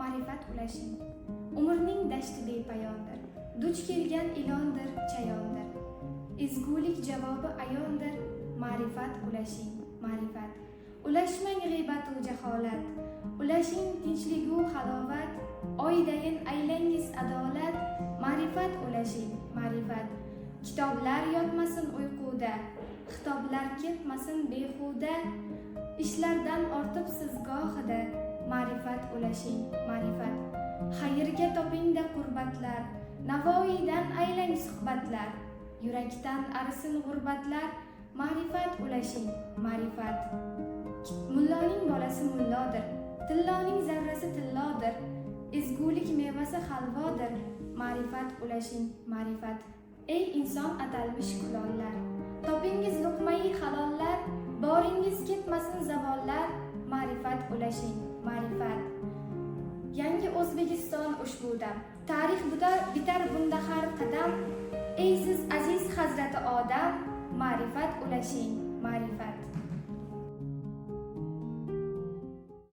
ma'rifat ulashing. Umrning dashti bepoyondir, duch kelgan ilondir, chayondir. Ezgulik javobi ayondir, ma'rifat ulashing, ma'rifat. Ulashmang g'iybat va jaholat, ulashing tinchligu halovat. Oydayin aylangiz adolat, ma'rifat ulashing, ma'rifat. Kitoblar yotmasin uyquda, xitoblar ketmasin behuda. Ishlardan ortib siz gohida, ma'rifat ulashing, ma'rifat. Xayrga topingda qurbatlar, Navoiydan aylang suhbatlar. Yurakdan arisin g'urbatlar, ma'rifat ulashing, ma'rifat. Mulloning bolasi mullodir, tilloning zarrasi tillodir. Ezgulik mevasi halvodir, ma'rifat ulashing, ma'rifat. Ey inson atalmish kulollar, topingiz luqmai halollar. Boringiz ketmasin zavollar, ma'rifat ulashing, ma'rifat. Yangi O'zbekiston ushbu dam, tarix bitar bunda har qadam. Ey siz aziz Hazrati Odam, ma'rifat ulashing, ma'rifat.